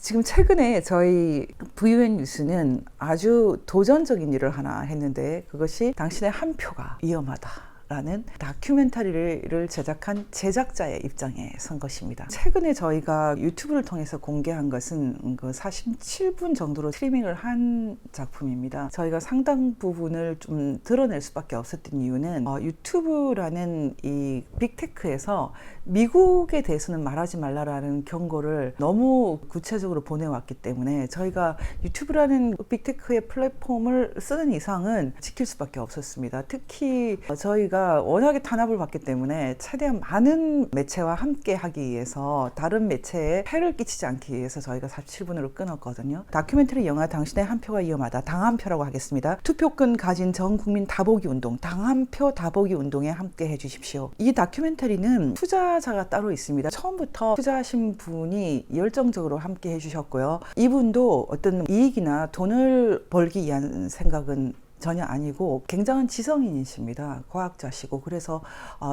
지금 최근에 저희 VUN 뉴스는 아주 도전적인 일을 하나 했는데, 그것이 당신의 한 표가 위험하다라는 다큐멘터리를 제작한 제작자의 입장에 선 것입니다. 최근에 저희가 유튜브를 통해서 공개한 것은 그 47분 정도로 스트리밍을 한 작품입니다. 저희가 상당 부분을 좀 드러낼 수밖에 없었던 이유는 유튜브라는 이 빅테크에서 미국에 대해서는 말하지 말라라는 경고를 너무 구체적으로 보내왔기 때문에 저희가 유튜브라는 빅테크의 플랫폼을 쓰는 이상은 지킬 수밖에 없었습니다. 특히 저희가 워낙에 탄압을 받기 때문에 최대한 많은 매체와 함께 하기 위해서 다른 매체에 해를 끼치지 않기 위해서 저희가 47분으로 끊었거든요. 다큐멘터리 영화 당신의 한 표가 위험하다, 당 한 표라고 하겠습니다. 투표권 가진 전 국민 다보기 운동, 당 한 표 다보기 운동에 함께 해주십시오. 이 다큐멘터리는 투자자가 따로 있습니다. 처음부터 투자하신 분이 열정적으로 함께 해주셨고요. 이분도 어떤 이익이나 돈을 벌기 위한 생각은 전혀 아니고 굉장한 지성인이십니다. 과학자시고. 그래서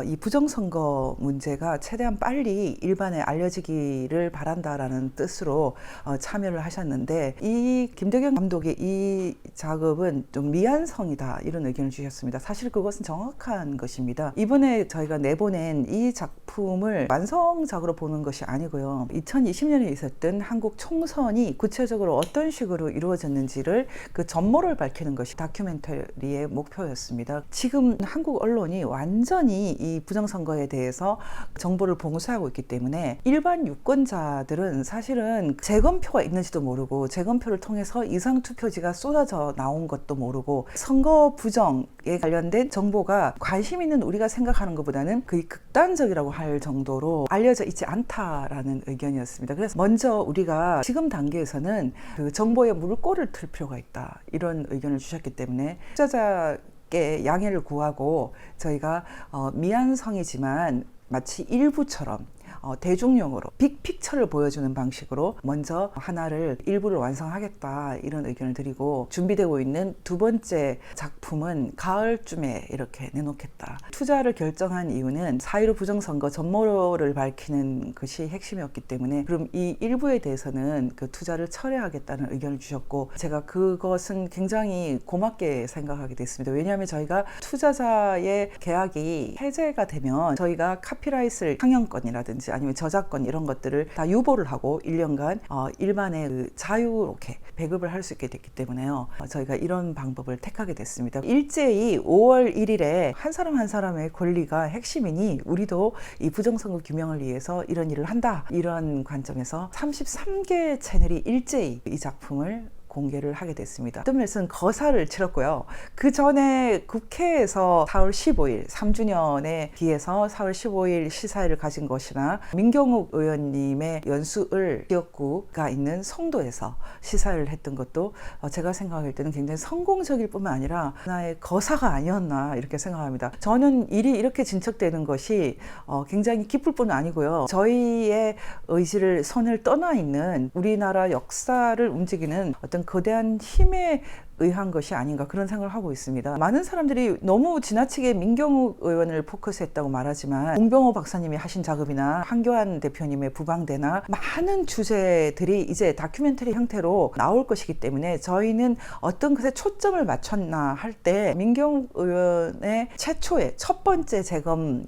이 부정선거 문제가 최대한 빨리 일반에 알려지기를 바란다라는 뜻으로 참여를 하셨는데, 이 김대경 감독의 이 작업은 좀 미완성이다 이런 의견을 주셨습니다. 사실 그것은 정확한 것입니다. 이번에 저희가 내보낸 이 작품을 완성작으로 보는 것이 아니고요, 2020년에 있었던 한국 총선이 구체적으로 어떤 식으로 이루어졌는지를 그 전모를 밝히는 것이 다큐멘터리의 목표였습니다. 지금 한국 언론이 완전히 이 부정선거에 대해서 정보를 봉쇄하고 있기 때문에 일반 유권자들은 사실은 재검표가 있는지도 모르고, 재검표를 통해서 이상투표지가 쏟아져 나온 것도 모르고, 선거 부정에 관련된 정보가 관심 있는 우리가 생각하는 것보다는 거의 극단적이라고 할 정도로 알려져 있지 않다라는 의견이었습니다. 그래서 먼저 우리가 지금 단계에서는 그 정보에 물꼬를 틀 필요가 있다 이런 의견을 주셨기 때문에 투자자께 양해를 구하고 저희가 미완성이지만 마치 일부처럼 대중용으로 빅픽처를 보여주는 방식으로 먼저 하나를 일부를 완성하겠다 이런 의견을 드리고, 준비되고 있는 두 번째 작품은 가을쯤에 이렇게 내놓겠다. 투자를 결정한 이유는 4.15 부정선거 전모를 밝히는 것이 핵심이었기 때문에, 그럼 이 일부에 대해서는 그 투자를 철회하겠다는 의견을 주셨고, 제가 그것은 굉장히 고맙게 생각하게 됐습니다. 왜냐하면 저희가 투자자의 계약이 해제가 되면 저희가 카피라이트를 상영권이라든지 아니면 저작권 이런 것들을 다 유보를 하고 1년간 일반에 자유롭게 배급을 할 수 있게 됐기 때문에요. 저희가 이런 방법을 택하게 됐습니다. 일제히 5월 1일에 한 사람 한 사람의 권리가 핵심이니 우리도 이 부정선거 규명을 위해서 이런 일을 한다, 이런 관점에서 33개 채널이 일제히 이 작품을 공개를 하게 됐습니다. 어떤 면에서는 거사를 치렀고요. 그 전에 국회에서 4월 15일 3주년에 비해서 4월 15일 시사회를 가진 것이나, 민경욱 의원님의 연수을 지역구가 있는 송도에서 시사회를 했던 것도 제가 생각할 때는 굉장히 성공적일 뿐만 아니라 하나의 거사가 아니었나 이렇게 생각합니다. 저는 일이 이렇게 진척되는 것이 굉장히 기쁠 뿐 아니고요, 저희의 의지를 선을 떠나 있는 우리나라 역사를 움직이는 어떤 거대한 힘에 의한 것이 아닌가 그런 생각을 하고 있습니다. 많은 사람들이 너무 지나치게 민경욱 의원을 포커스했다고 말하지만, 홍병호 박사님이 하신 작업이나 한교안 대표님의 부방대나 많은 주제들이 이제 다큐멘터리 형태로 나올 것이기 때문에 저희는 어떤 것에 초점을 맞췄나 할 때 민경욱 의원의 최초의 첫 번째 재검을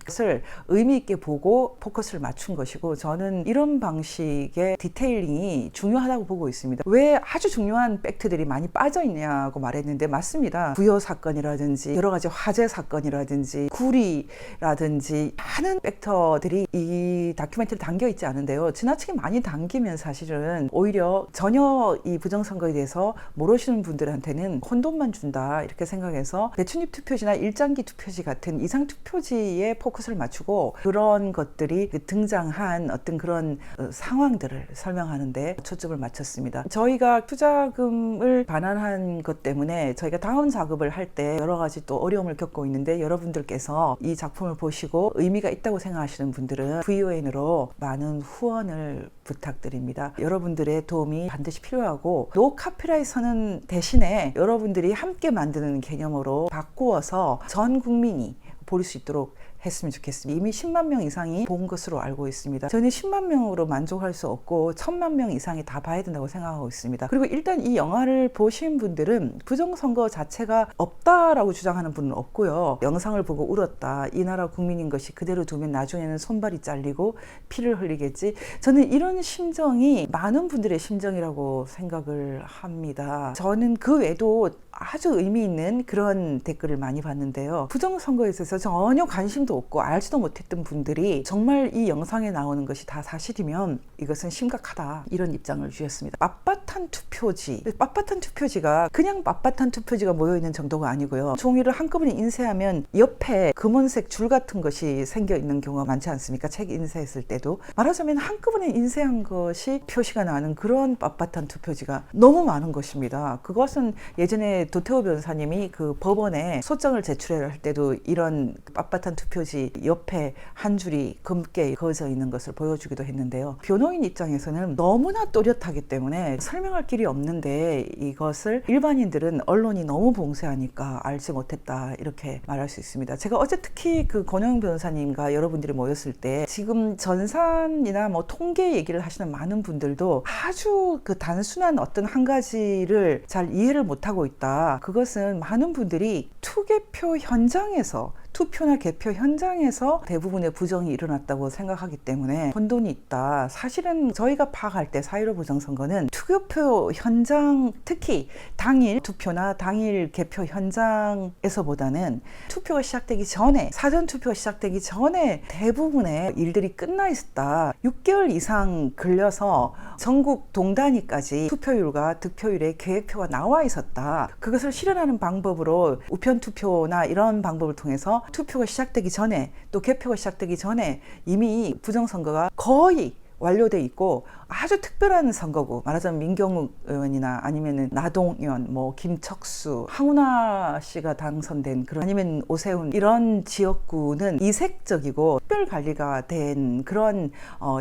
의미 있게 보고 포커스를 맞춘 것이고, 저는 이런 방식의 디테일링이 중요하다고 보고 있습니다. 왜 아주 중요한 팩트들이 많이 빠져있냐 고 말했는데, 맞습니다. 부여 사건이라든지 여러 가지 화재 사건이라든지 구리라든지 많은 팩터들이 이 다큐멘터리에 담겨 있지 않은데요, 지나치게 많이 담기면 사실은 오히려 전혀 이 부정선거에 대해서 모르시는 분들한테는 혼돈만 준다 이렇게 생각해서 대춘입 투표지나 일장기 투표지 같은 이상 투표지에 포커스를 맞추고, 그런 것들이 등장한 어떤 그런 상황들을 설명하는데 초점을 맞췄습니다. 저희가 투자금을 반환한 것 때문에 저희가 다음 작업을 할 때 여러 가지 또 어려움을 겪고 있는데, 여러분들께서 이 작품을 보시고 의미가 있다고 생각하시는 분들은 VUN으로 많은 후원을 부탁드립니다. 여러분들의 도움이 반드시 필요하고, 노 카피라이트 선언 대신에 여러분들이 함께 만드는 개념으로 바꾸어서 전 국민이 볼 수 있도록 했으면 좋겠습니다. 이미 10만 명 이상이 본 것으로 알고 있습니다. 저는 10만 명으로 만족할 수 없고 1000만 명 이상이 다 봐야 된다고 생각하고 있습니다. 그리고 일단 이 영화를 보신 분들은 부정선거 자체가 없다라고 주장하는 분은 없고요. 영상을 보고 울었다. 이 나라 국민인 것이 그대로 두면 나중에는 손발이 잘리고 피를 흘리겠지. 저는 이런 심정이 많은 분들의 심정이라고 생각을 합니다. 저는 그 외에도 아주 의미 있는 그런 댓글을 많이 봤는데요. 부정선거에 있어서 전혀 관심도 없고 알지도 못했던 분들이 정말 이 영상에 나오는 것이 다 사실이면 이것은 심각하다, 이런 입장을 주셨습니다. 빳빳한 투표지, 빳빳한 투표지가 그냥 빳빳한 투표지가 모여있는 정도가 아니고요. 종이를 한꺼번에 인쇄하면 옆에 금원색 줄 같은 것이 생겨 있는 경우가 많지 않습니까? 책 인쇄했을 때도. 말하자면 한꺼번에 인쇄한 것이 표시가 나는 그런 빳빳한 투표지가 너무 많은 것입니다. 그것은 예전에 도태우 변호사님이 그 법원에 소장을 제출할 때도 이런 빳빳한 투표지 옆에 한 줄이 검게 그어져 있는 것을 보여주기도 했는데요. 변호인 입장에서는 너무나 또렷하기 때문에 설명할 길이 없는데 이것을 일반인들은 언론이 너무 봉쇄하니까 알지 못했다, 이렇게 말할 수 있습니다. 제가 어제 특히 그 권영웅 변호사님과 여러분들이 모였을 때 지금 전산이나 뭐 통계 얘기를 하시는 많은 분들도 아주 그 단순한 어떤 한 가지를 잘 이해를 못하고 있다. 그것은 많은 분들이 투개표 현장에서, 투표나 개표 현장에서 대부분의 부정이 일어났다고 생각하기 때문에 혼돈이 있다. 사실은 저희가 파악할 때 4.15 부정선거는 투개표 현장, 특히 당일 투표나 당일 개표 현장에서보다는 투표가 시작되기 전에, 사전 투표가 시작되기 전에 대부분의 일들이 끝나 있었다. 6개월 이상 걸려서 전국 동단위까지 투표율과 득표율의 계획표가 나와 있었다. 그것을 실현하는 방법으로 우편 투표나 이런 방법을 통해서 투표가 시작되기 전에, 또 개표가 시작되기 전에 이미 부정선거가 거의 완료돼 있고 아주 특별한 선거구, 말하자면 민경욱 의원이나 아니면은 나동의원, 뭐 김척수, 황운하 씨가 당선된 그런, 아니면 오세훈, 이런 지역구는 이색적이고 특별 관리가 된 그런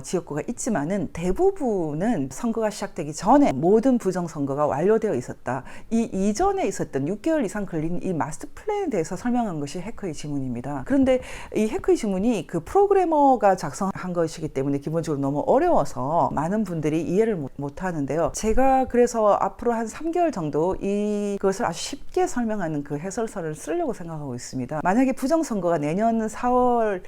지역구가 있지만은 대부분은 선거가 시작되기 전에 모든 부정선거가 완료되어 있었다. 이 이전에 있었던 6개월 이상 걸린 이 마스터 플랜에 대해서 설명한 것이 해커의 지문입니다. 그런데 이 해커의 지문이 그 프로그래머가 작성한 것이기 때문에 기본적으로 너무 어려워서 많은 분들이 이해를 못 하는데요. 제가 그래서 앞으로 한 3개월 정도 이것을 아주 쉽게 설명하는 그 해설서를 쓰려고 생각하고 있습니다. 만약에 부정선거가 내년 4월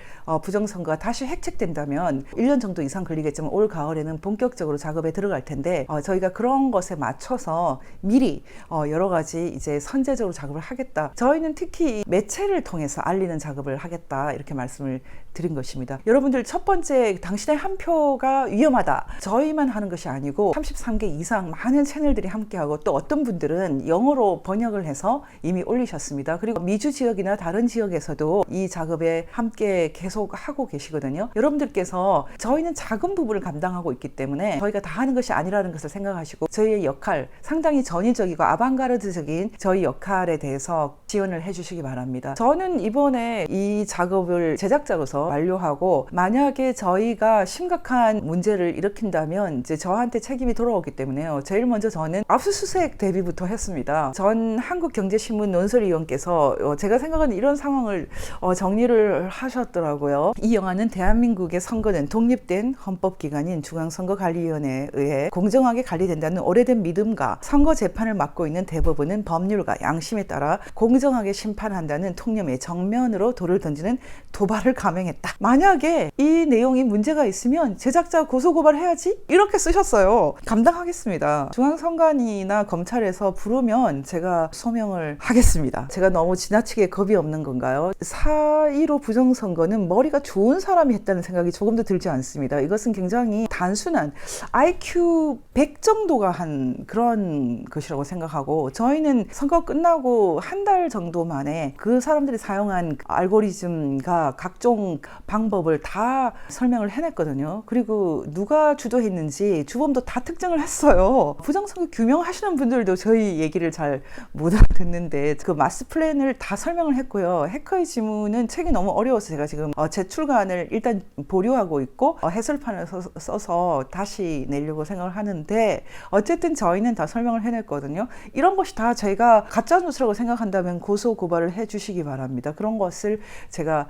부정선거가 다시 획책된다면 1년 정도 이상 걸리겠지만 올 가을에는 본격적으로 작업에 들어갈 텐데 저희가 그런 것에 맞춰서 미리 여러 가지 이제 선제적으로 작업을 하겠다. 저희는 특히 매체를 통해서 알리는 작업을 하겠다, 이렇게 말씀을 드린 것입니다. 여러분들, 첫 번째, 당신의 한 표가 위험하다. 저희만 하는 것이 아니고 33개 이상 많은 채널들이 함께하고, 또 어떤 분들은 영어로 번역을 해서 이미 올리셨습니다. 그리고 미주 지역이나 다른 지역에서도 이 작업에 함께 계속 하고 계시거든요. 여러분들께서 저희는 작은 부분을 감당하고 있기 때문에 저희가 다 하는 것이 아니라는 것을 생각하시고 저희의 역할, 상당히 전위적이고 아방가르드적인 저희 역할에 대해서 지원을 해주시기 바랍니다. 저는 이번에 이 작업을 제작자로서 완료하고, 만약에 저희가 심각한 문제를 일으킨다면 이제 저한테 책임이 돌아오기 때문에요. 제일 먼저 저는 압수수색 대비부터 했습니다. 전 한국경제신문 논설위원께서 제가 생각하는 이런 상황을 정리를 하셨더라고요. 이 영화는 대한민국의 선거는 독립된 헌법기관인 중앙선거관리위원회에 의해 공정하게 관리된다는 오래된 믿음과 선거 재판을 맡고 있는 대법원은 법률과 양심에 따라 공정하게 심판한다는 통념에 정면으로 돌을 던지는 도발을 감행했다. 만약에 이 내용이 문제가 있으면 제작자 고소고발해야지, 이렇게 쓰셨어요. 감당하겠습니다. 중앙선관위나 검찰에서 부르면 제가 소명을 하겠습니다. 제가 너무 지나치게 겁이 없는 건가요? 4.15 부정선거는 머리가 좋은 사람이 했다는 생각이 조금도 들지 않습니다. 이것은 굉장히 단순한 IQ 100 정도가 한 그런 것이라고 생각하고, 저희는 선거 끝나고 한 달 정도 만에 그 사람들이 사용한 알고리즘과 각종 방법을 다 설명을 해냈거든요. 그리고 누가 주도했는지 주범도 다 특정을 했어요. 부정선거 규명하시는 분들도 저희 얘기를 잘 못 알아듣는데 그 마스터 플랜을 다 설명을 했고요. 해커의 지문은 책이 너무 어려워서 제가 지금 재출간을 일단 보류하고 있고 해설판을 써서 다시 내려고 생각을 하는데, 어쨌든 저희는 다 설명을 해냈거든요. 이런 것이 다 제가 가짜뉴스라고 생각한다면 고소 고발을 해주시기 바랍니다. 그런 것을 제가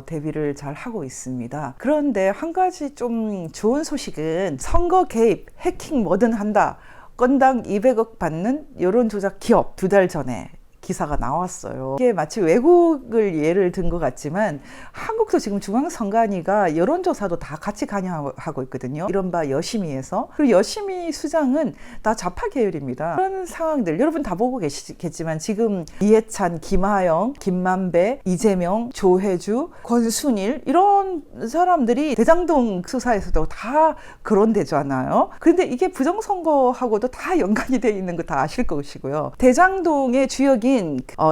대비를 잘 하고 있습니다. 그런데 한 가지 좀 좋은 소식은 선거 개입, 해킹 뭐든 한다, 건당 200억 받는 여론조작 기업 2달 전에 기사가 나왔어요. 이게 마치 외국을 예를 든 것 같지만 한국도 지금 중앙선관위가 여론조사도 다 같이 관여하고 있거든요. 이른바 여심위에서. 그리고 여심위 수장은 다 좌파 계열입니다. 그런 상황들 여러분 다 보고 계시겠지만 지금 이해찬, 김하영, 김만배, 이재명, 조혜주, 권순일 이런 사람들이 대장동 수사에서도 다 거론되잖아요. 그런데 이게 부정선거하고도 다 연관이 되어 있는 거 다 아실 것이고요. 대장동의 주역인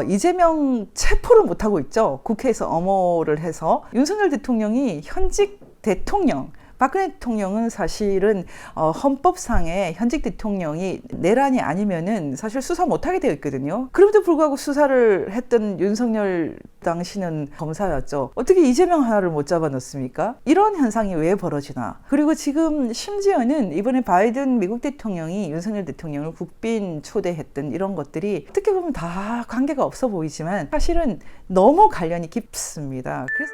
이재명 체포를 못하고 있죠. 국회에서 엄호를 해서. 윤석열 대통령이 현직 대통령, 박근혜 대통령은 사실은 헌법상에 현직 대통령이 내란이 아니면은 사실 수사 못하게 되어 있거든요. 그럼에도 불구하고 수사를 했던 윤석열 당시는 검사였죠. 어떻게 이재명 하나를 못 잡아넣습니까? 이런 현상이 왜 벌어지나. 그리고 지금 심지어는 이번에 바이든 미국 대통령이 윤석열 대통령을 국빈 초대했던 이런 것들이 어떻게 보면 다 관계가 없어 보이지만 사실은 너무 관련이 깊습니다. 그래서